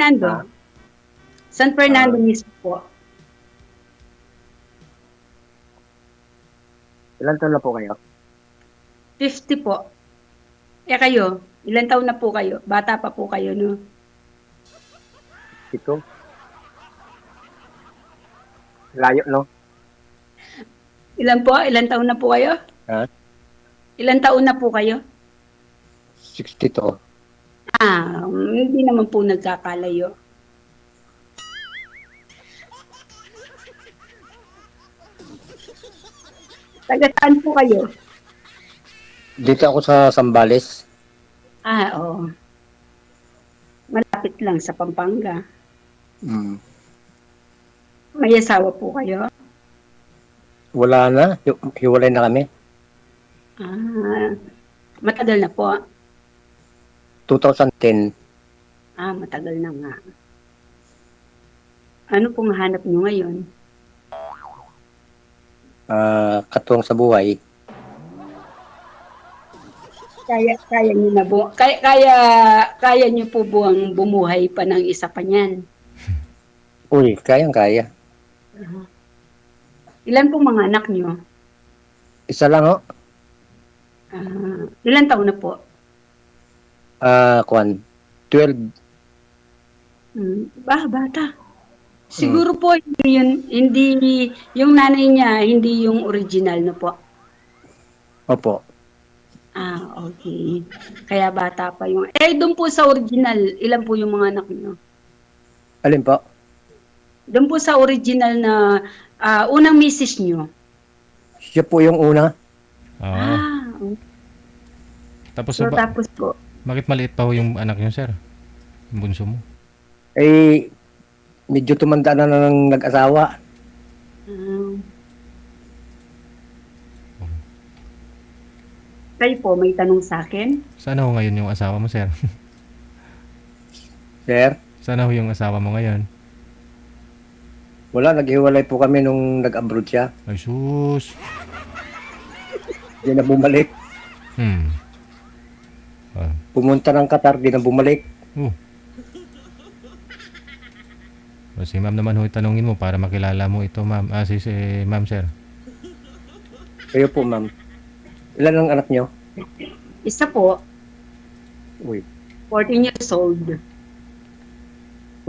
Fernando. San Fernando mismo po. Ilan taon na po kayo? 50 po. Kayo, ilan taon na po kayo? Bata pa po kayo, no? Ito? Layo, no? Ilan po? Ilan taon na po kayo? Ha? Ilan taon na po kayo? 62. Hindi naman po nagkakalayo. Taga saan po kayo? Dito ako sa Sambales. Oo. Malapit lang sa Pampanga. Mm. May asawa po kayo? Wala na. Hiwalay na kami. Matagal na po. 2010. Matagal na nga. Ano pong hanap nyo ngayon? Katuwang sa buhay. Kaya nyo na kaya nyo po buwang bumuhay pa ng isa pa niyan? Uy, kayang-kaya. Ilan pong mga anak nyo? Isa lang, ho. Ilan taon na po? 12. Bata. Siguro po hindi yung nanay niya, hindi yung original na po. Opo. Okay. Kaya bata pa yung... doon po sa original, ilan po yung mga anak niyo? Alin po? Doon po sa original na unang misis niyo. Siya po yung una. Oo. Tapos, Tapos po. bakit maliit pa ho yung anak niyo, sir? Yung bunso mo? Medyo tumanda na ng nag-asawa. Kayo po, may tanong sa akin? Sana ho ngayon yung asawa mo, sir? Sir? Sana ho yung asawa mo ngayon? Wala, naghiwalay po kami nung nag-abroad siya. Ay, sus! Di na bumalik. Pumunta ng Qatar, di na bumalik. Si ma'am naman ho, tanungin mo para makilala mo ito, ma'am. Si ma'am, sir. Kayo po, ma'am. Ilan ang anak nyo? Isa po, Uy, 14 years old.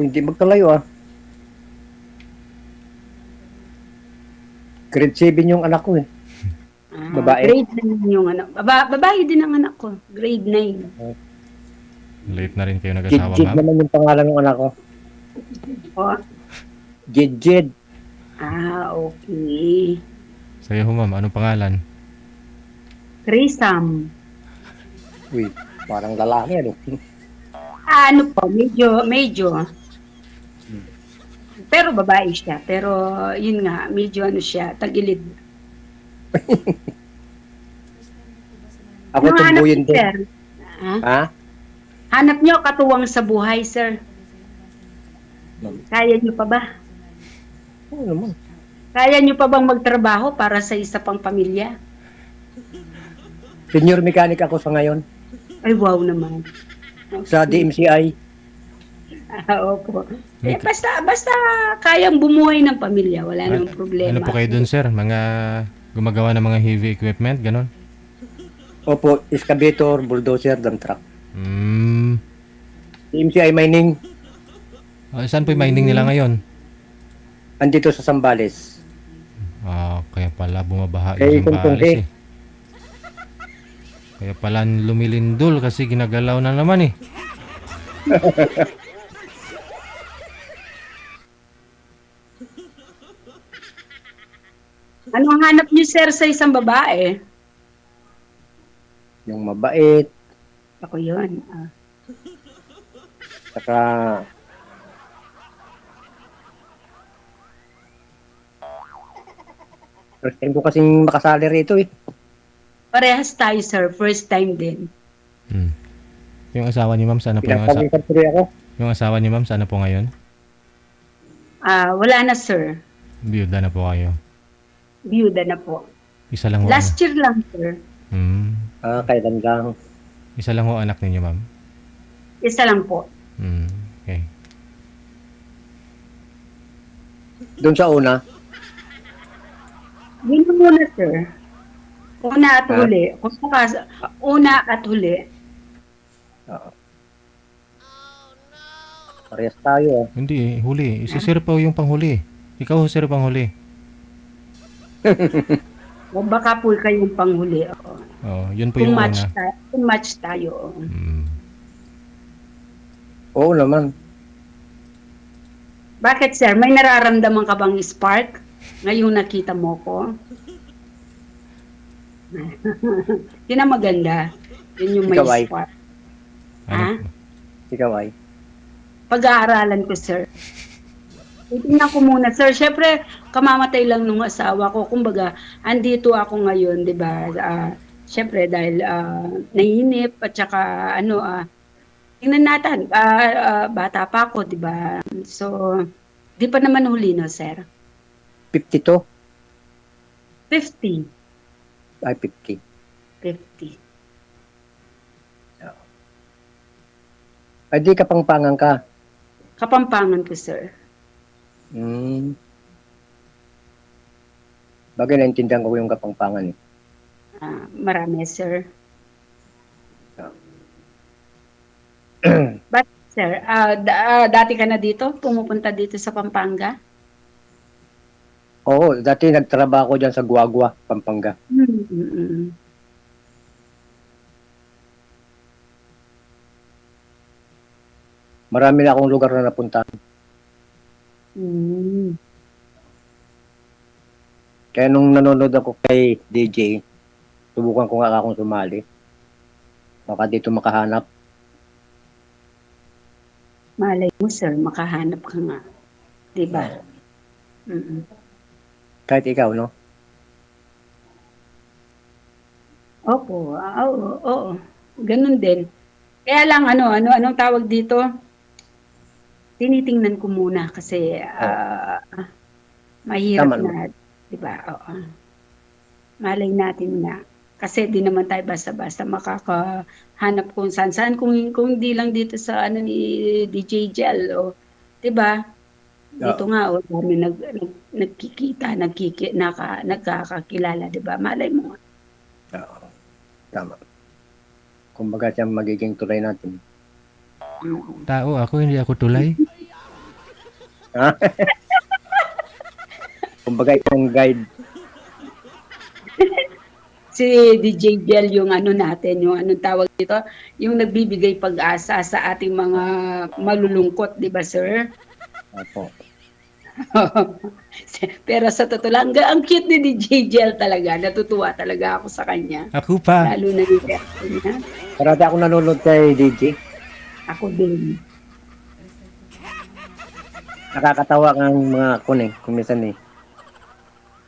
hindi magkalayo, Grade 7 yung anak ko, Babae? Grade 9 yung anak. Babae din ang anak ko. Grade 9. Late na rin kayo nag-asawa, Jid ma'am? naman yung pangalan ng anak ko. Jid. Okay. Sa'yo ho, ma'am. Anong pangalan? Trisam. Uy, parang lalaki, Ano po, medyo. Pero babae siya. Pero yun nga, medyo siya, tagilid. Ako tumbuyin din. Sir? Hanap nyo katuwang sa buhay, sir. Kaya nyo pa ba? Oo naman. Kaya nyo pa bang magtrabaho para sa isa pang pamilya? Senior mechanic ako sa ngayon. Ay, wow naman. Sa DMCI. Opo. Basta kayang bumuhay ng pamilya, wala namang problema. Ano po kayo dun, sir? Mga gumagawa ng mga heavy equipment, ganon? Opo, excavator, bulldozer, dump truck. Hmm. DMCI mining. Saan po yung mining nila ngayon? Andito sa Sambales. Kaya pala bumabaha Kaya yung Sambales, Tungtungti. Kaya pala lumilindol kasi ginagalaw na naman, Ano ang hanap niyo, sir, sa isang babae? Yung mabait. Ako yun. Saka first time ko kasing makasali rito, Parehas tayo, sir. First time din. Yung asawa niyo, ma'am, sana po Pinapag-interview ako. yung asawa niyo, ma'am, sana po ngayon? Wala na, sir. Biyuda na po kayo. Biyuda na po. Isa lang ho. Last year lang, sir. Kailan lang. Isa lang ho anak ninyo, ma'am. Isa lang po. Okay. Doon sa una, Yun muna, sir. Una at Ha? huli. Kung saka, una at huli. oo. Parehas tayo eh. Hindi eh, huli. Si sir po yung panghuli. Ikaw sir panghuli. O baka po kayong panghuli. Oo. Oh, yun po Kung yung match, una. kung match tayo. Oo. Oo naman. Bakit, sir? May nararamdaman ka bang spark ngayong nakita mo ko? Yun ang maganda. Yun yung may Ikaw ay? spark. Ano? Ikaw ay. Pag-aaralan ko, sir. Titingnan ko muna, sir. Siyempre, kamamatay lang nung asawa ko. Kumbaga, andito ako ngayon, di ba? Siyempre, dahil naiinip at saka, tingnan natin, bata pa ako, di ba? So, di pa naman huli, no, sir? 52? 50. Ay, 50. 50. Ay, di kapangpangan ka. Kapampangan ko, sir. Bagay, naintindihan ko yung kapangpangan eh. Marami, sir. But, sir, dati ka na dito? Pumupunta dito sa Pampanga? Oo, dati nagtrabaho ko dyan sa Guagua, Pampanga. Mm-mm. Marami na akong lugar na napuntahan. Mm. Kaya nung nanonood ako kay DJ, subukan ko nga akong sumali. Baka dito makahanap. Malay mo, sir, makahanap ka nga. Diba? Mm-mm. Kahit ikaw, no? Opo, oo. Ganun din. Kaya lang, anong tawag dito? Tinitingnan ko muna kasi mahirap Tama na, diba? Oo. Malay natin na. Kasi di naman tayo basta-basta makakahanap kung saan-saan. Kung di lang dito sa ni DJ Gel, o, diba? Dito nga, dami nagkikita, nagkakakilala, diba? Malay mo nga. Oo. Tama. Kumbaga siya magiging tulay natin. Tao ako, hindi ako tulay. Ha? Kumbaga itong guide. Si DJ Gel yung natin, yung anong tawag dito, yung nagbibigay pag-asa sa ating mga malulungkot, di ba, sir? Opo. Pero sa totoo lang, ang cute ni DJ Gel talaga. Natutuwa talaga ako sa kanya. Ako pa. Lalo na yung reaction niya. Parati ako nanonood kay DJ. Ako din. Nakakatawa ang mga kung minsan eh.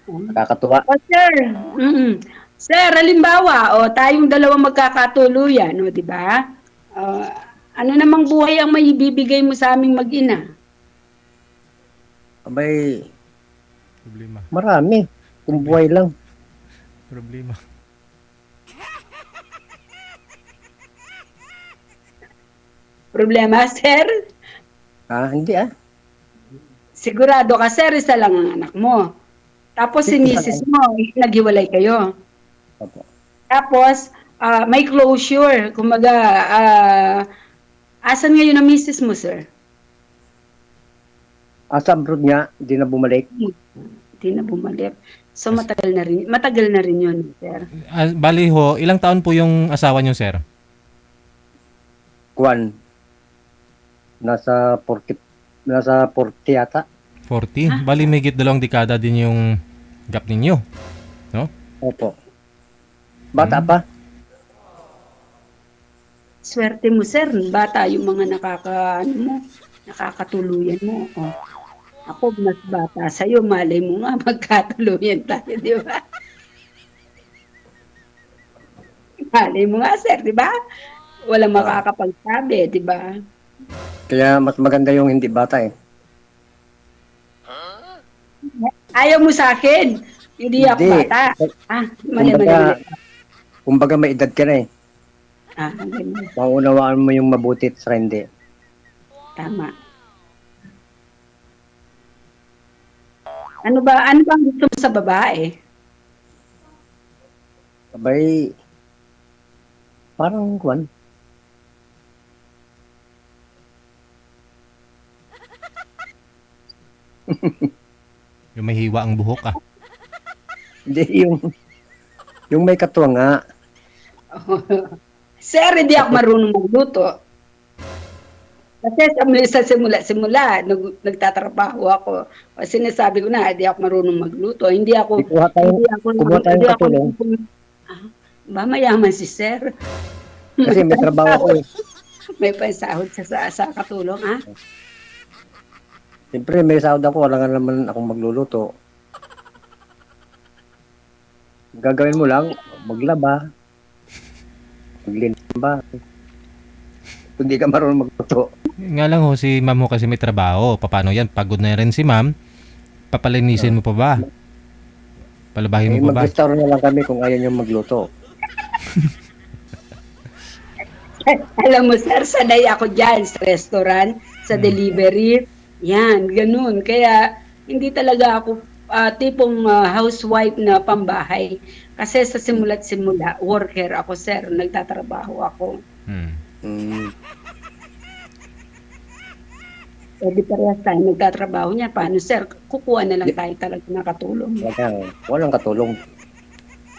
Nakakatuwa. O, sir. Sir, halimbawa, tayong dalawang magkakatuluyan, di ba? Ano namang buhay ang maibibigay mo sa aming mag-ina? Abay, Problema. marami. Kung buhay lang. Problema. Problema, sir? Hindi ah. Sigurado ka, sir, isa lang ang anak mo. Tapos si misis mo, naghiwalay kayo. Opo. Tapos, may closure. Kumaga, asan ngayon ang misis mo, sir? Sa abroad niya, hindi na bumalik. Hindi na bumalik. So, matagal na rin yun, sir. Bali ho, ilang taon po yung asawa niyo, sir? Kwan. Nasa 40 yata. 40? Bali may 2 dekada din yung gap ninyo. No? Opo. Bata pa. Swerte mo, sir. Bata yung mga nakakatuluyan mo. Ako, mas bata sa'yo. Malay mo nga, magkatuluyan tayo, di ba? Malay mo nga, sir, di ba? Walang makakapagsabi, di ba? Kaya mas maganda yung hindi bata eh. Ayaw mo sa akin. Hindi ako bata. Mali. Kumbaga may edad ka na eh. Ganun. Maunawaan mo yung mabuti at saka hindi. Tama. Ano ba ang gusto mo sa babae? Abay, parang kwan. Yung may hiwa ang buhok ah. Hindi, yung may katuwa nga. Sir, hindi ako marunong magluto. Kasi sa simula, nagtatrabaho ako. Sinasabi ko na, hindi ako marunong magluto. Hindi ako, Kumuha tayong hindi ako, katulong. ah, ba mayaman si Sir? Kasi may trabaho ako eh. May pansahod sa katulong, ha? Siyempre, may sahod ako. Wala nga naman akong magluluto. Gagawin mo lang, maglaba, maglinis ng bahay. Kung hindi ka marunong magluto. Nga lang ho, si ma'am ho kasi may trabaho. Paano yan? Pagod na rin si ma'am. Papalinisin mo pa ba? Palabahin Eh, mo pa ba? mag-restaurant na lang kami kung ayaw nyo magluto. Alam mo, Sir, sanay ako dyan sa restaurant, sa delivery. Yan, ganun. Kaya, hindi talaga ako tipong housewife na pambahay. Kasi sa simula't simula, worker ako, Sir. Nagtatrabaho ako. Mm, Eh, di parehas tayo nagtatrabaho niya. Paano, Sir? Kukuha na lang tayo talaga ng katulong. walang katulong.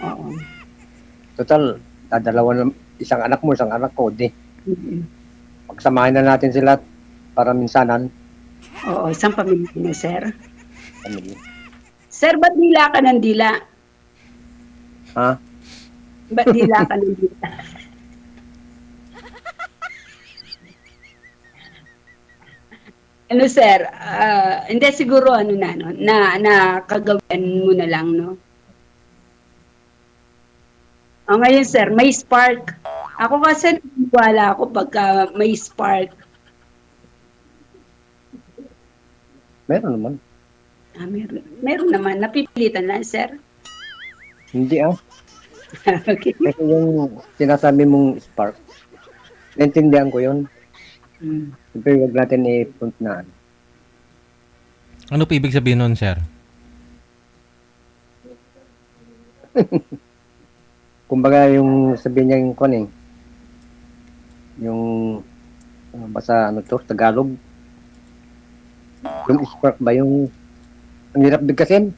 Oo. Total, dadalawa ng isang anak mo, isang anak ko. Di, Mhm. pagsamahin na natin sila para minsanan. Oo, isang pamilya na, Sir. Family. Sir, ba't dila ka ng dila? Ha? Ba't dila ka ng dila? Ano, Sir? Hindi siguro ano na, no? Na kagawin mo na lang, no? Ngayon, Sir, may spark. Ako kasi wala ako pagka may spark. Meron naman. Meron naman. Napipilitan lang, Sir. Hindi Okay. Kasi yung sinasabi mong spark, naintindihan ko yun. Hmm. Siyempre, huwag natin i-punt na. Ano po ibig sabihin nun, sir? Kumbaga yung sabi niya yung kuning, yung basta ano to, Tagalog. Yung spark ba yung ang hirap bigkasin?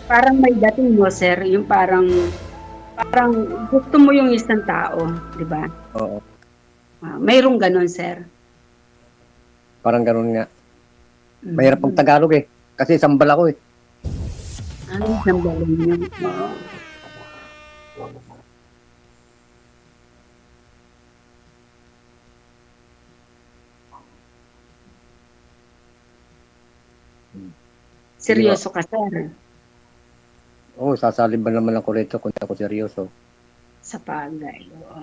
Parang may dating mo, Sir. Yung parang gusto mo yung isang tao, di ba? Oo, Mayroong ganon, Sir. parang ganun nga. Mahirap pag Tagalog eh. Kasi sambal ako eh. Ano yung galing yun? Oo. Seryoso ka, Sir. Oo, sasalib ba naman ako rito kung ako seryoso. Sa bagay. Oo.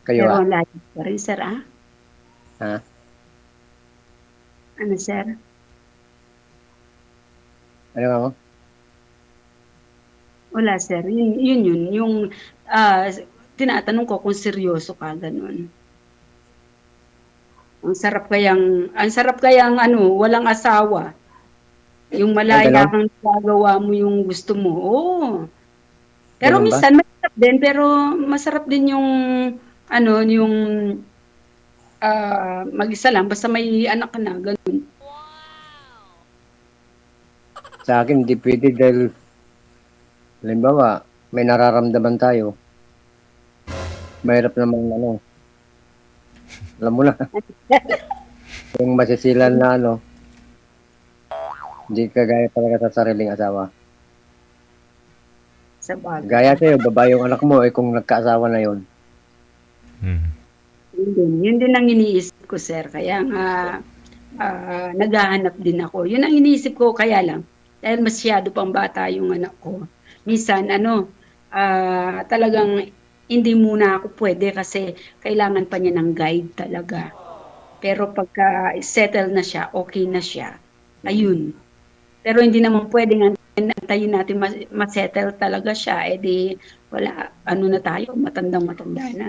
Kayo Pero ah? ang lagi pa rin, Sir, ah? Ha? Ano, Sir? Ano nga mo? Wala, Sir. Yun. Yung tinatanong ko kung seryoso ka, ganun. Ang sarap kayang ano, walang asawa. Yung malaya kang nagagawa mo yung gusto mo. Oo. Pero Ganun ba? minsan masarap din yung ano, yung mag-isa lang basta may anak ka na, ganun. Sa akin, hindi pwede dahil halimbawa, may nararamdaman tayo. Mahirap naman ano. Alam mo na. Yung masisilan na ano. Hindi kagaya talaga sa sariling asawa. Sa bagay. Gaya sa'yo, babae yung anak mo, eh kung nagkaasawa na yun. Yun din ang iniisip ko, Sir. Kaya nga, naghahanap din ako. Yun ang iniisip ko, kaya lang. Dahil masyado pang bata yung anak ko. Minsan, talagang hindi muna ako pwede kasi kailangan pa niya ng guide talaga. Pero pagka settle na siya, okay na siya, ayun. Pero hindi naman pwedeng antayin natin ma-settle talaga siya. Eh di, wala, ano na tayo, matandang-matanda na.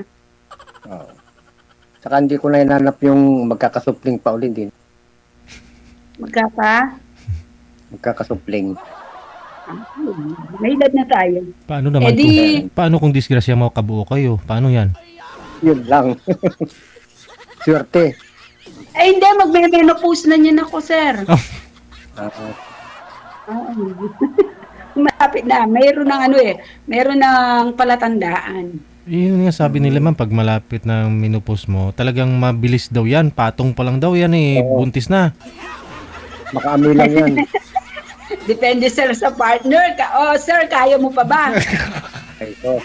Oo. Saka hindi ko na hinanap yung magkakasupling pa ulit din. Magkakasupling. May edad na tayo. Paano naman Eh di, paano kung disgrasya mo kabuo kayo? Paano yan? Yun lang. Swerte. hindi, magme-menopause na niyan ako, sir. Ah, Oo. Malapit na. Mayroon ng palatandaan. Yun nga sabi nila ma'am, pag malapit ng menopause mo, talagang mabilis daw yan. Patong pa lang daw yan buntis na. Makaami lang yan. Depende, sir, sa partner. Sir, kaya mo pa ba? Ay, so.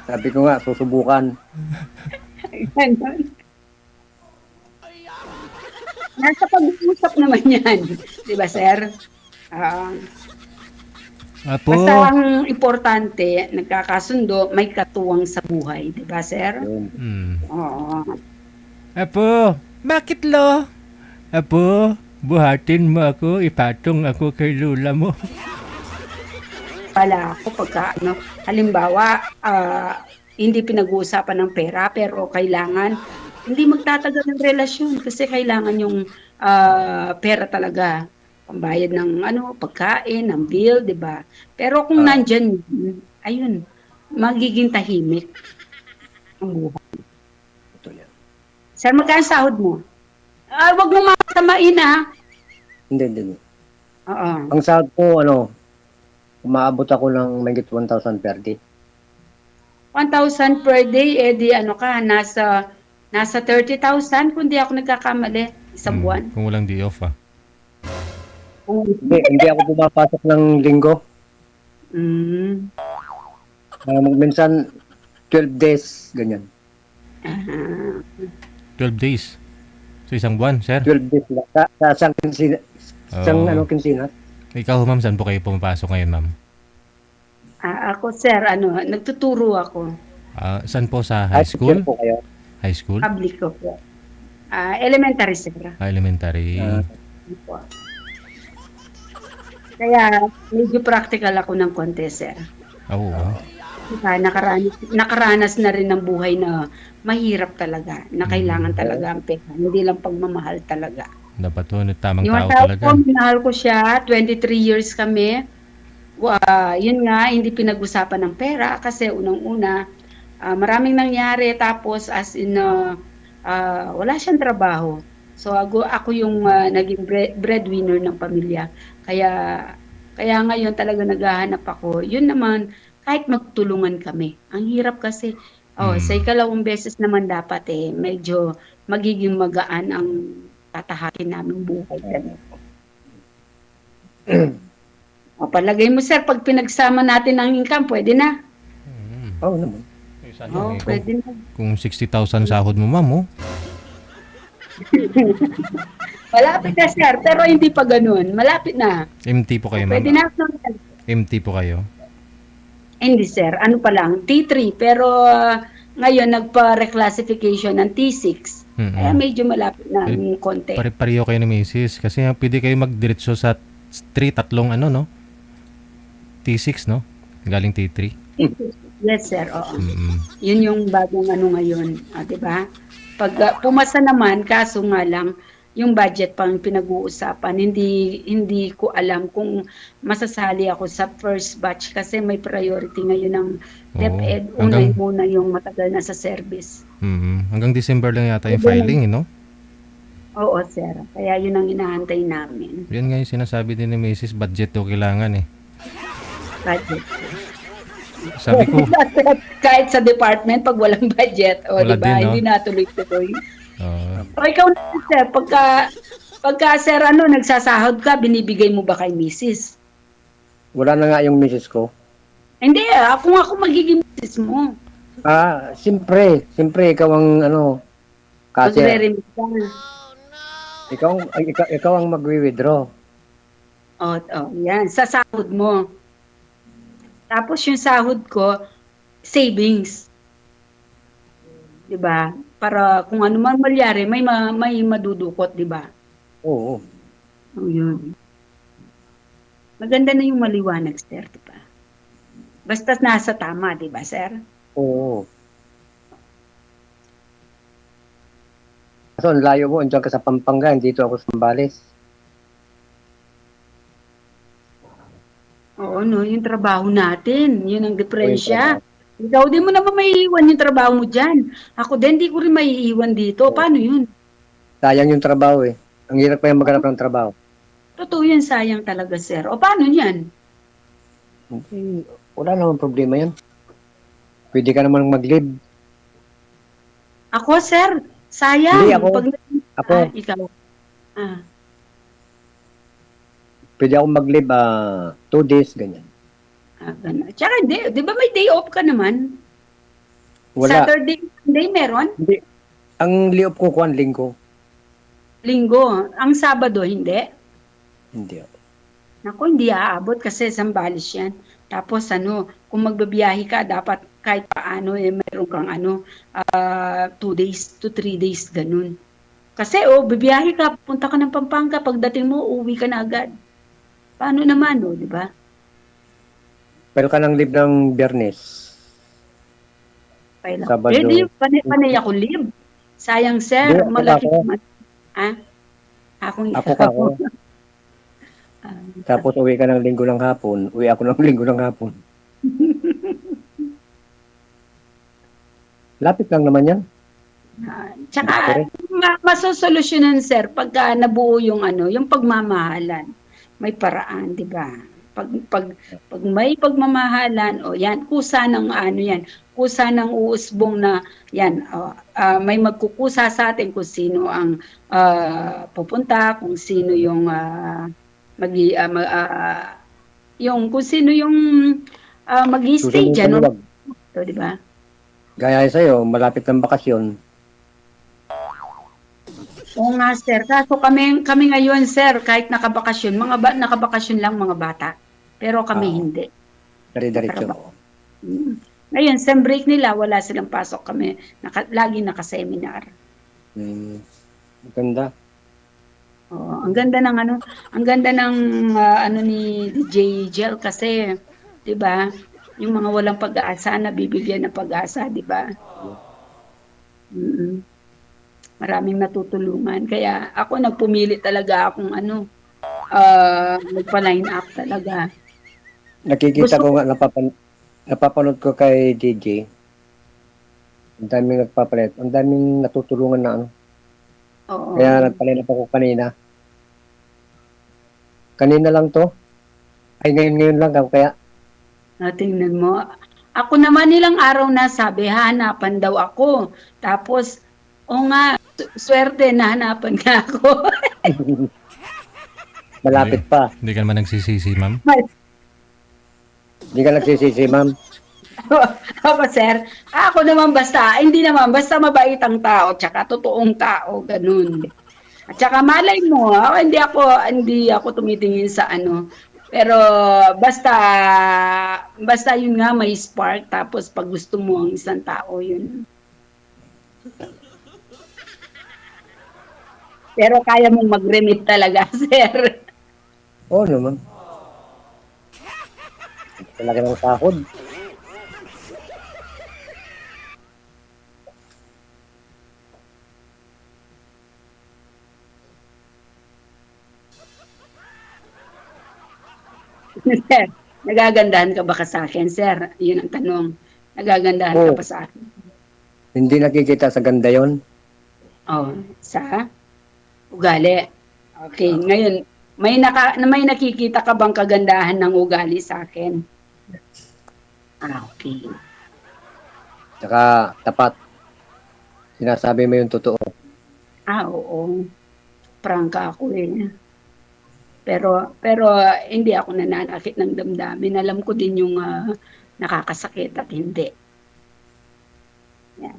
Sabi ko nga, susubukan. Ganon. Nasa pag-uusap naman yan. Di ba, sir? Apo, Basta ang importante, nagkakasundo, may katuwang sa buhay. Di ba, sir? Yun. Oo. Apo, bakit lo? Apo, buhatin mo ako, ipatong ako kay lula mo. Wala ako halimbawa, hindi pinag-uusapan ng pera, pero kailangan, hindi magtatagal ng relasyon kasi kailangan yung pera talaga. Pambayad ng pagkain, ng bill, di ba? Pero kung nandyan, ayun, magiging tahimik ang buhay. Ito yan. Sir, magkano sahod mo? Wag mo masamain, ha? Hindi. Oo. Ang sahod ko, umaabot ako ng mahigit 1,000 per day. 1,000 per day, di nasa 30,000 kung di ako nagkakamali isang buwan. Kung walang day off Hindi ako pumapasok ng linggo. Mm. Minsan, 12 days, ganyan. 12 days. So isang buwan, sir? 12 days lang. Sa isang kinsina. Kinsina. Ikaw ma'am, saan po kayo pumapasok ngayon ma'am? Ako, sir, nagtuturo ako. Saan po, sa high school? Po kayo. High school? Public ko po. Elementary, sir. Elementary. Po. Kaya, medyo practical ako ng konti, sir. Oo. Nakaranas na rin ng buhay na mahirap talaga, na kailangan talaga ang pera. Hindi lang pagmamahal talaga. Dapat to, tamang Yung tao tao talaga. ko, minahal ko siya, 23 years kami. Yun nga, hindi pinag-usapan ng pera kasi unang-una, maraming nangyari tapos wala siyang trabaho. So ako yung naging breadwinner ng pamilya. Kaya ngayon talaga naghahanap ako. Yun naman, kahit magtulungan kami. Ang hirap kasi, sa ikalawang beses naman dapat medyo magiging magaan ang tatahakin namin buhay. Palagay mo, sir, pag pinagsama natin ang income, pwede na. Oo naman. Pwede na. Kung 60,000 sahod mo ma'am, Malapit na, sir, pero hindi pa ganun. Malapit na. MT po kayo ma'am? Pwede na. MT po kayo? Hindi, sir. Pa lang? T3. Pero ngayon, nagpa-reclassification ng T6. Kaya medyo malapit na ng konti. Pare-pareho kayo ni Mrs. Kasi pwede kayo magdiretso sa tatlong T6, no? Galing T3. Yes, sir. Oo. Yun yung bagong ngayon. Diba? Pag pumasa naman, kaso nga lang, yung budget pang pinag-uusapan, hindi ko alam kung masasali ako sa first batch kasi may priority ngayon ng DepEd. Muna yung matagal na sa service. Hanggang December lang yata yung filing, no? Oo, sir. Kaya yun ang inaantay namin. Yan nga yung sinasabi din ni Mrs. Budget daw kailangan Budget. Sabi ko, kahit sa department, pag walang budget, wala diba? din, no? Hindi natuloy-tuloy. Ikaw na, sir, pagka sir, nagsasahod ka, binibigay mo ba kay Mrs.? Wala na nga yung misis ko. Hindi, ako magiging Mrs. mo. Siyempre, ikaw ang kasi Magre-remit ka. ikaw ang magwi-withdraw. Yan, sa sahod mo. Tapos yung sahod ko, savings. Diba? Para kung ano man malyari, may madudukot, diba? Oo. Yun. Maganda na yung maliwanag, sir, diba? Basta nasa tama, diba, sir? Oo. So, ang layo mo, andyan ka sa Pampanga, dito ako sa Zambales. Oo, no, yung trabaho natin, yun ang O yung diferensya. trabaho. Ikaw, di mo naman maiiwan yung trabaho mo dyan. Ako din, di ko rin maiiwan dito. Oo. Paano yun? Sayang yung trabaho eh. Ang hirap pa yung maghanap ng trabaho. Totoo yan, sayang talaga, sir. O paano yan? Hindi, wala namang problema yan. Pwede ka naman mag-leave. Ako, sir, Hindi, sayang. ako. Ako, Ikaw. Ah, pwede ako mag-leave 2 days, ganyan. ganun. Tsaka, di ba may day off ka naman? Wala. Saturday, Sunday meron? Hindi. Ang liop ko kuwan, linggo. Linggo. Ang Sabado, hindi? Hindi. Naku, hindi aabot kasi Zambales yan. Tapos kung magbabiyahe ka, dapat kahit paano, meron kang 2 days to 3 days, ganun. Kasi, bibiyahe ka, punta ka ng Pampanga, pagdating mo, uwi ka na agad. Paano naman, di ba? Pero ka nang leave ng Biyernes. Kailan? Sabado. Hindi, panay ako live. Sayang, sir. Hindi, ako Malaki ako. naman. Ha? Ako ka ako. Tapos uwi ka ng linggo ng hapon. Uwi ako ng linggo ng hapon. Lapit lang naman yan. Tsaka, masosolusyonan, sir, pagka nabuo yung pagmamahalan. May paraan, di ba? Pag may pagmamahalan, yan, kusa ng yan, kusa ng uusbong na, yan, may magkukusa sa atin kung sino ang pupunta, kung sino yung yung kung sino yung mag-i-stay Susunod dyan, sa luwag. di ba? Gaya sa'yo, malapit ng bakasyon. Oo nga, sir. Kaso kami ngayon, sir, kahit nakabakasyon, nakabakasyon lang mga bata. Pero kami hindi. Dari-diretso. Ngayon, sem break nila, wala silang pasok kami. Lagi naka-seminar. Ganda. Oo, ang ganda ng ang ganda ng ni DJ Gel kasi, 'di ba? Yung mga walang pag-asa na bibigyan ng pag-asa, 'di ba? Maraming natutulungan. Kaya ako nagpumili talaga akong magpa-line up talaga. Nakikita ko nga, napapanood ko kay DJ. Ang daming nagpapalit. Ang daming natutulungan na Oo. Kaya nagpalit ako kanina. Kanina lang to. Ay, ngayon lang ako kaya. Tingnan mo. Ako naman ilang araw na sabi, hanapan daw ako. Tapos, nga, swerte na hanapan nga ako. Malapit pa. Hindi ka naman nagsisisi, ma'am? Hindi ka nagsisisi, ma'am. Ako, sir. Ako naman hindi naman, basta mabait ang tao, tsaka totoong tao, ganun. At tsaka malay mo, hindi ako tumitingin sa pero basta yun nga may spark, tapos pag gusto mo ang isang tao, yun. Pero kaya mong mag-remit talaga, sir. Oo naman. Talaga ng sahod. Sir, nagagandahan ka ba ka sa akin, sir? Yun ang tanong. Nagagandahan ka Oo. ba sa akin? Hindi nakikita sa ganda yon. Sa ugali. Okay, ngayon, may nakikita ka bang kagandahan ng ugali sa akin? Okay. Tsaka tapat. Sinasabi mo yung totoo. Oo. Prangka ako eh. Pero hindi ako nananakit ng damdamin. Alam ko din yung nakakasakit at hindi. Yan.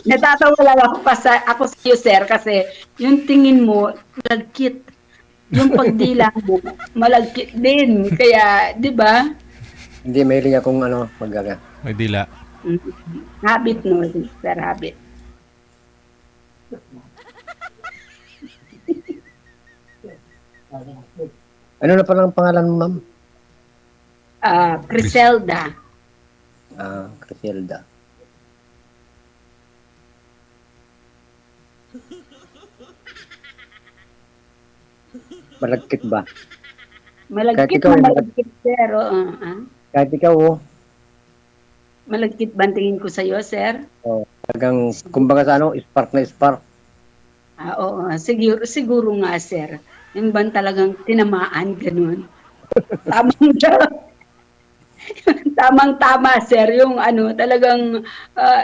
Natatawa lang ako sa iyo, sir, kasi yung tingin mo, malagkit. Yung pagdila mo, malagkit din. Kaya, di ba? Hindi, mahiling akong magaga. May dila. Habit, no, sir, habit. Ano na palang pangalan mo, ma'am? Criselda. Criselda. Malagkit ba? Malagkit ikaw, na eh, malagkit, sir. Oo, Kahit ikaw, malagkit ba ang tingin ko sa'yo, sir? talagang, kumbaga sa ano, spark na spark. Oo, siguro, siguro nga, sir. Yung bang talagang tinamaan, ganun. Tamang tamang-tama, sir. Yung ano, talagang,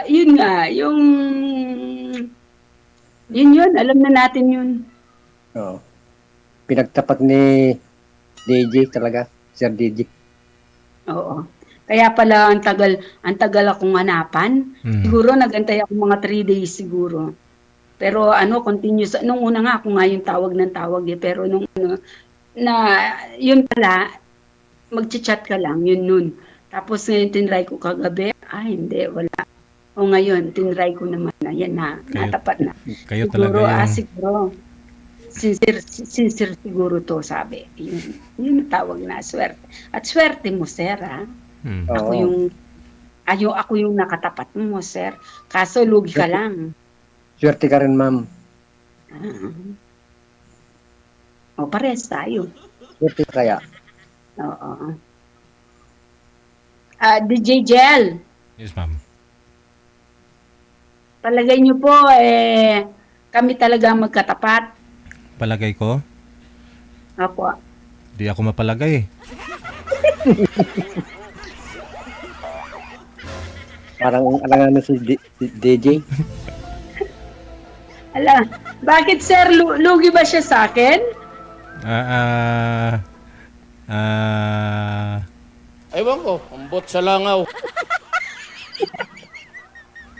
yun nga, yun, alam na natin yun. Oo. Pinagtapat ni DJ talaga, Sir DJ. Oo. Kaya pala ang tagal akong hanapan. Siguro nagantay ako mga 3 days siguro. Pero ano, continuous. Nung una nga ako nga yung tawag ng tawag eh. Pero nung ano, na yun pala, magchat-chat ka lang, yun nun. Tapos ngayon tinry ko kagabi, hindi, wala. O ngayon, tinry ko naman na, yan na, natapat na. Kayo talaga Siguro, yung... siguro, sincere siguro to, sabi. Yun ang tawag na swerte. At swerte mo, sir, ha? Ako Oo. ako yung nakatapat mo, sir. Kaso lugi ka lang. Swerte ka rin, ma'am. O, pares tayo. Swerte kaya. Oo. DJ Jel, Yes, ma'am. palagay niyo po, kami talaga magkatapat. Palagay ko, Opo. di ako mapalagay. Parang alangan si DJ. Ala, bakit sir, lugi ba siya sa akin? Ewan ko, ambot sa langaw.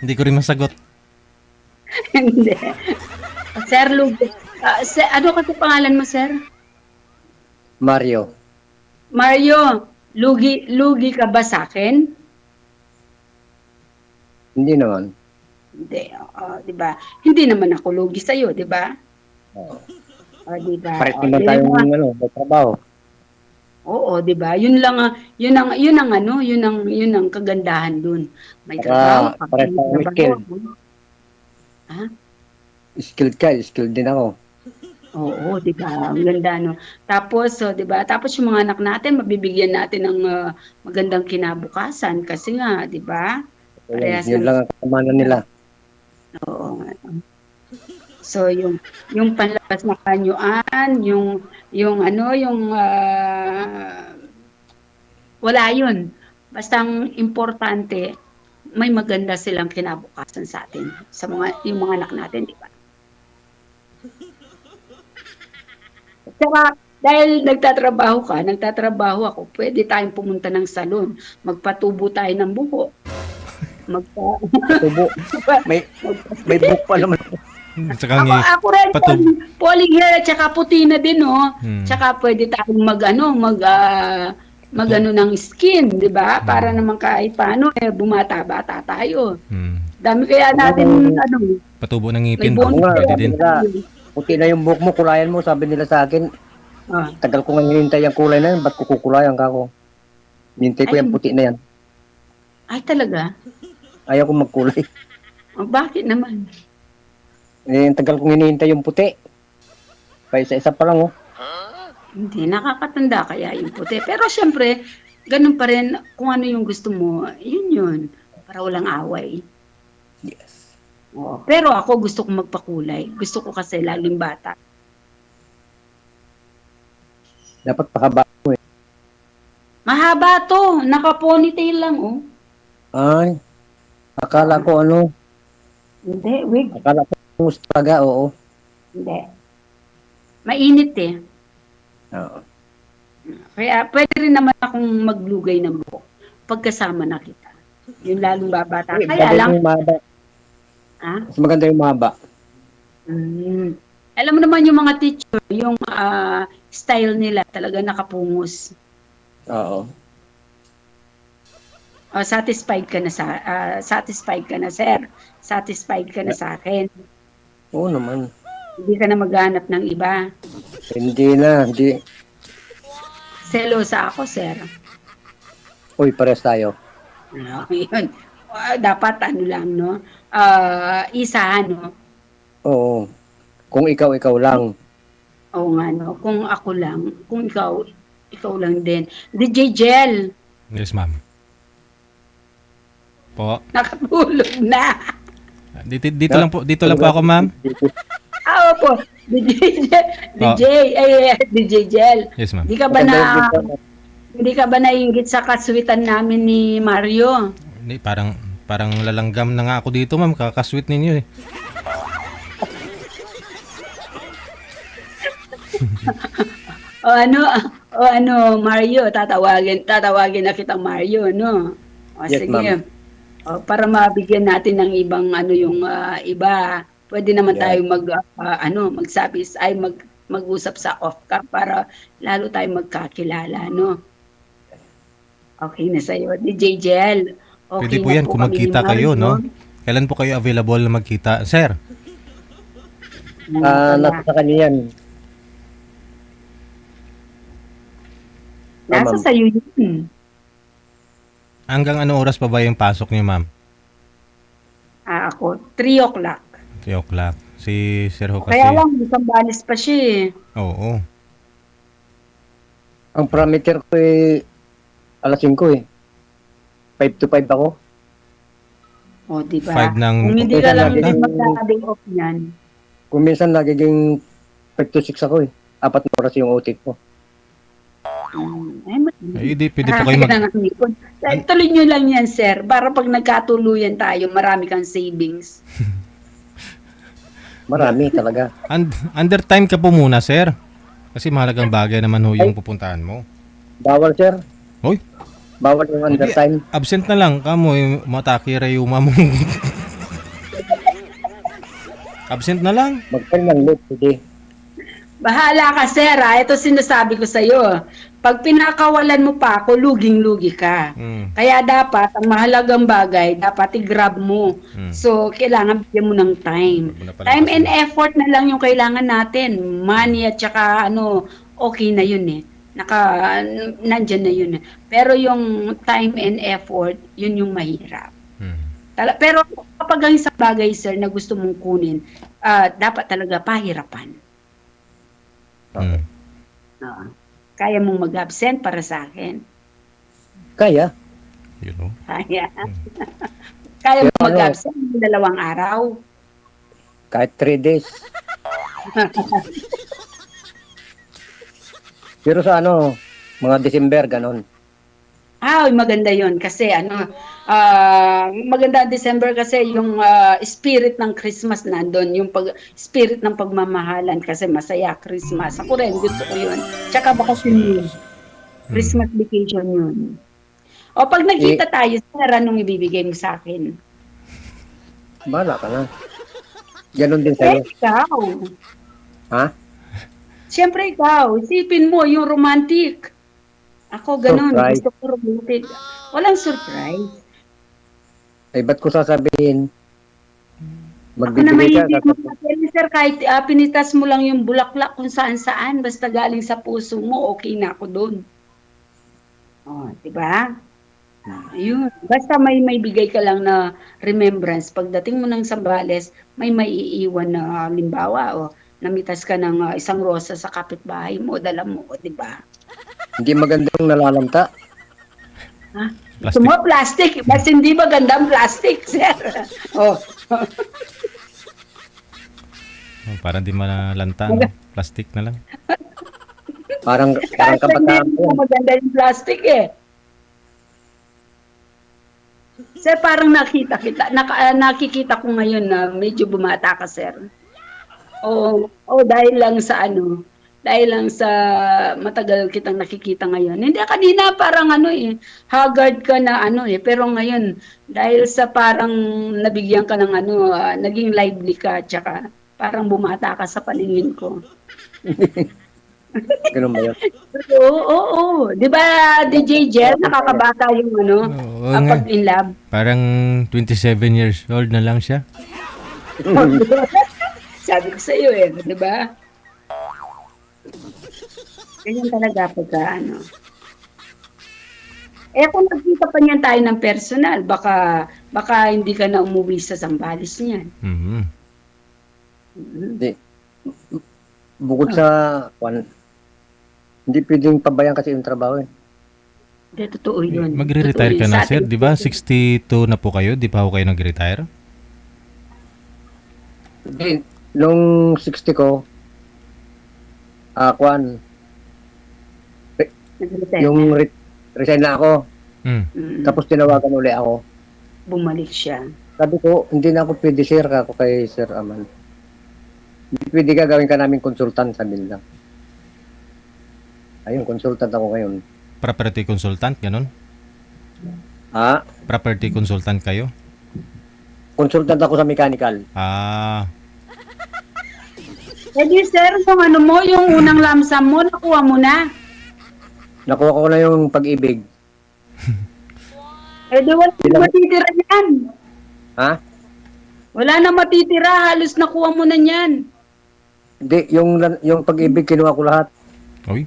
Hindi ko rin masagot. Hindi. Sir, lugi. Ano kasi pangalan mo, sir? Mario. Mario, lugi ka ba sa akin? Hindi naman. Hindi, di ba? Hindi naman ako lugi sa iyo, di ba? Oo. Di ba? Pares naman tayong may trabaho. Oo, 'di ba? Yun lang yun ang kagandahan dun. May trabaho ka, pares may tayong trabaho. skilled. Ha? Skilled ka, skilled din ako. Oo, 'di ba? Ang ganda no. Tapos 'di ba? Tapos yung mga anak natin mabibigyan natin ng magandang kinabukasan kasi nga, 'di ba? Parehas Yun ng lang ang kasamanan nila. oo. So yung panlabas na kanyuan, yung wala yun. Basta ang importante, may maganda silang kinabukasan sa atin, sa yung mga anak natin, di ba? Saka, dahil nagtatrabaho ako, pwede tayong pumunta ng salon, magpatubo tayo ng buhok. Tubo. May book pa naman. Tsaka Ako rin, poly hair at saka puti na din, no? Tsaka pwede tayong mag ng skin, di ba? Para naman kahit paano, bumata-bata tayo. Dami kaya natin, patubo ng ngipin. may bonus Pwede din. Puti na yung buhok mo, kulayan mo, sabi nila sa akin. Tagal ko nga hinintay yung kulay na yan, ba't ko kukulayan ka ako? Hinintay ko yung puti na yan. Ay, talaga? Ayaw ko magkulay. Bakit naman? Tagal kong hinihintay yung puti. Pa isa-isa pa lang, oh. Hindi, nakakatanda kaya yung puti. Pero syempre, ganun pa rin, kung ano yung gusto mo, yun. Para walang away. Yes. Pero ako gusto kong magpakulay. Gusto ko kasi laging bata. Dapat pakaba mo, eh. Mahaba to. Naka-ponytail lang, oh. Ay, akala ko Hindi, wig. akala ko mus talaga, oo. Hindi. Mainit eh. Oo. Kaya pwede rin naman akong maglugay ng buhok pagkasama na kita. Yung lalong babata. Uy, Kaya maganda lang, yung mahaba. Mas maganda yung mahaba. Alam mo naman yung mga teacher, yung style nila talaga nakapungos. Oo. Satisfied ka na sir. Satisfied ka na sa akin. Oo naman. Hindi ka na maghanap ng iba. Hindi. Selosa ako, sir. Uy, pares tayo. Yun. Dapat ano lang, no? Isa, no? Oo. Kung ikaw lang. Oo nga, no? Kung ako lang, kung ikaw lang din. DJ Jel, Yes, ma'am. Po. nakatulog na. Dito lang po ako, ma'am. Opo. DJ Jel. Yes, ma'am. Di ka ba hindi ka ba naiinggit sa kaswitan namin ni Mario? Hindi, parang lalanggam na nga ako dito, ma'am. Kakasweet ninyo eh. O ano, Mario, tatawagin na kitang Mario, no? O Yes, sige. ma'am. Para mabigyan natin ng ibang yung iba, pwede naman Yeah. tayo mag-usap sa off cam para lalo tayo magkakilala, no? Okay na sa'yo. DJ Jel, okay Pwede po na yan kung kami magkita ni kayo, Mario. no? Kailan po kayo available na magkita? Sir, Nasa sa kanya yan. Nasa ma'am. sa'yo yun. hanggang anong oras pa ba yung pasok niyo, ma'am? Ako, 3 o'clock. 3 o'clock. Si Sir Ho kasi. Kaya lang, isang balis pa siya eh. Oo. Ang parameter ko alas 5 5 to 5 ako. O, di ba? 5 ng Kung hindi ka lang umaga. din magka-day off niyan. Kung minsan nagiging 5 to 6 ako 4 na oras yung OT ko. Ay, di, pwede po kayo Tuloy nyo lang yan, sir. Para pag nagkatuluyan tayo, marami kang savings. Marami talaga. Under time ka po muna, sir. Kasi mahalagang bagay naman ho yung pupuntahan mo. Bawal, sir. Hoy, Bawal yung undertime. absent na lang. Kamo, yung matake rayuma mo. Absent na lang. Mag-time ng late today. Bahala ka, sir. Ito sinasabi ko sa'yo. Pag pinakawalan mo pa ako, luging-lugi ka. Mm. Kaya dapat, ang mahalagang bagay, dapat i-grab mo. Mm. So, kailangan bigyan mo ng time. Wag mo na palang Time and pasin. effort na lang yung kailangan natin. Money at saka okay na yun eh. Nandyan na yun eh. Pero yung time and effort, yun yung mahirap. Mm. Pero kapag ang isang bagay, sir, na gusto mong kunin, dapat talaga pahirapan. Mm. Kaya mong mag-absent para sa akin. Kaya. You know? Kaya. Kaya mong Pero mag-absent ng 2 araw. Kahit 3 days. Pero sa mga December, ganon. Maganda yon kasi maganda ang December kasi yung spirit ng Christmas nandun, yung spirit ng pagmamahalan kasi masaya Christmas. Ako rin, gusto ko yun. Tsaka bakasyon yun. Christmas vacation yun. O pag nagkita tayo, sir, anong ibibigay mo sa akin? Bahala ka na. Ganon din sa'yo. Ikaw. Ha? Siyempre ikaw, isipin mo yung romantic. Ako ganun, Surprise. gusto ko romantic. Walang surprise. Ay, ba't ko sasabihin? Ako naman Magbibigay hindi ka. mo sir, kahit pinitas mo lang yung bulaklak kung saan-saan, basta galing sa puso mo, okay na ako doon. Diba? Ayun. Basta may bigay ka lang na remembrance. Pagdating mo ng Sambales, may maiiwan na halimbawa, namitas ka ng isang rosa sa kapitbahay mo, dala mo, diba? Hindi magandang nalalanta. Gusto mo plastic? Mas hindi magandang plastic, sir. Oh, parang di malanta, no? Plastic na lang. Parang Kahit hindi kabataan mo mo. maganda yung plastic eh. Sir, parang nakikita ko ngayon na medyo bumata ka, sir. Dahil lang sa matagal kitang nakikita ngayon. Hindi, kanina parang haggard ka na pero ngayon, dahil sa parang nabigyan ka ng naging lively ka, tsaka parang bumata ka sa paningin ko. Ganun ba yun? Oo. Di ba, DJ Jel, nakakabata yung Oo nga. pag in love? Parang 27 years old na lang siya. Sabi ko sa iyo di ba? Ganyan talaga pagka Eh kung nagkita pa niyan tayo ng personal, baka hindi ka na umuwi sa Zambales niyan. Mhm. Hindi. Bukod sa, hindi pwedeng pabayaan kasi yung trabaho eh. Hindi, totoo yun. Magre-retire ka Totoo yun. na, Sa sir. atin- Di ba? 62 na po kayo. Di pa ho kayo nag-retire? Hindi, nung 60 ko, Nag-retire yung na. resign na ako, Mm. tapos tinawagan uli ako. Bumalik siya. Sabi ko, hindi na ako pwede sir, ako kay Sir Aman. Hindi pwede gagawin ka namin consultant, sabi nila. Ayun, consultant ako ngayon. Property consultant, ganun? Ah, Property consultant kayo? consultant ako sa mechanical. Ah, Eh di sir, yung ano mo, yung unang lamsam mo, nakuha mo na. Nakuha ko na yung pag-ibig. Eh di wala na matitira yan. Ha? Wala na matitira, halos nakuha mo na yan. Hindi, yung pag-ibig kinuha ko lahat. oy.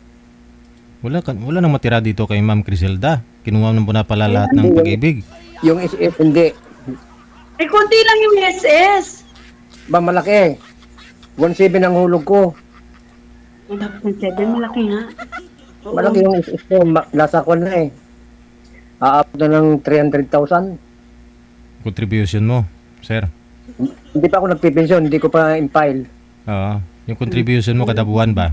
Wala nang matira dito kay Ma'am Criselda. Kinuha mo na pala lahat ng pag-ibig. Yung SF, hindi. Eh konti lang yung SS. Ba, malaki. 1.7 ang hulog ko. Ang dapat ng 7, malaki nga. Oo. Malaki yung SS ko. Nasa kwan na eh. Aabot na ng 300,000. Contribution mo, sir. Hindi pa ako nagpipensyon, hindi ko pa in-file. Oo. Yung contribution mo kada buwan ba?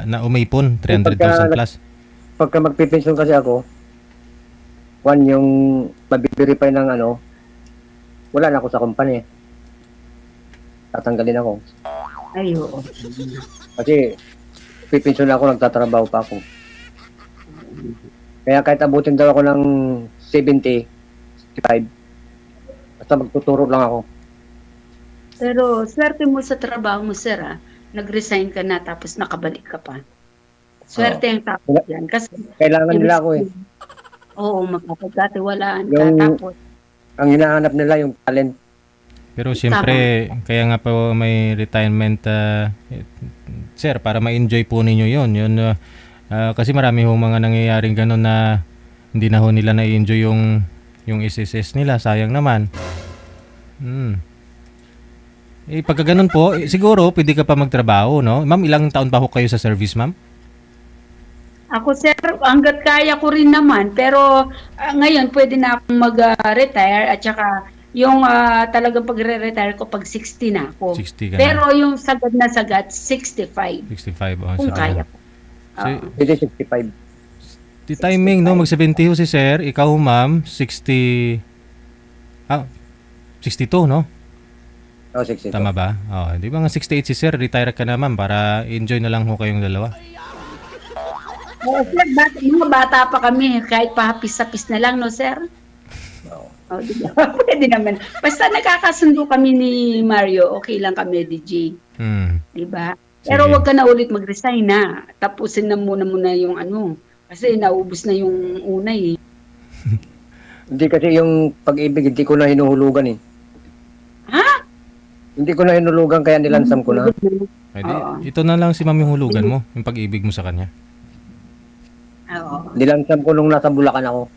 Na umaipon, 300,000 plus. Pagka magpipensyon kasi ako, yung mabiverify ng ano, wala na ako sa company. Tatanggalin ako. Ay, oo. Kasi pipensyon ako, nagtatrabaho pa ako. Kaya kahit abutin daw ako ng 70, 65, basta magtuturo lang ako. Pero swerte mo sa trabaho mo, sir, ah. Nag-resign ka na tapos nakabalik ka pa. Swerte ang tapos yan. Kasi, Kailangan nila ako eh. oo, magkakatiwalaan ka. Yung- Tapos, Ang hinahanap nila yung talent. Pero siyempre, kaya nga po may retirement, sir, para ma-enjoy po ninyo yun. Kasi marami hong mga nangyayaring ganun na hindi na ho nila na-enjoy yung SSS nila. Sayang naman. Pagka ganun po, siguro pwede ka pa magtrabaho, no? Ma'am, ilang taon pa ho kayo sa service, ma'am? ako, sir, hanggat kaya ko rin naman. Pero ngayon, pwede na akong mag-retire at saka yung talagang pagre-retire ko pag 60 na ako. 60 ka Pero na. yung sagad na sagad, 65. 65. Oh, Kung kaya ko. So, Pwede 65. di timing, no? Mag-70 ho si sir. Ikaw, ma'am, 62, no? O, 60. Tama ba? Oh, di ba nga 68 si sir, retire ka na ma'am para enjoy na lang ho kayong dalawa. Oo, sir, mga bata pa kami. Kahit pahapis-hapis na lang, no, sir? Oh, di ba? Pwede naman. Basta nakakasundo kami ni Mario, okay lang kami, DJ. Di ba? Pero Sige. wag ka na ulit mag-resign na. Tapusin na muna yung ano. Kasi naubos na yung una eh. Hindi kasi yung pag-ibig, hindi ko na hinuhulugan eh. Ha? Hindi ko na hinulugan kaya nilansam ko na. Ay, di, Oo. ito na lang si ma'am yung hulugan mo, yung pag-ibig mo sa kanya. Oo. Nilansam ko nung nasa Bulacan ako.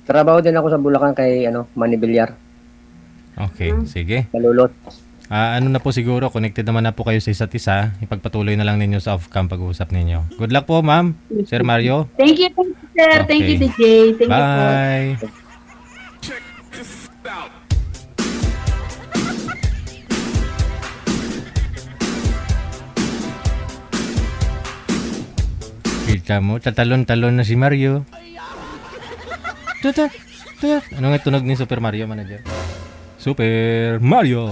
Trabaho din ako sa Bulacan kay Manny Villar. Okay, sige. Malulot. Ano na po siguro, connected naman na po kayo sa isa't isa. Ipagpatuloy na lang ninyo sa off-cam pag-uusap ninyo. Good luck po, ma'am. Sir Mario. Thank you, sir. Thank you, Okay. DJ. Thank you po. Bye. Kita mo, tatalon-talon na si Mario. Tutot, tutot. Ano nga tunog ni Super Mario Manager? Super Mario!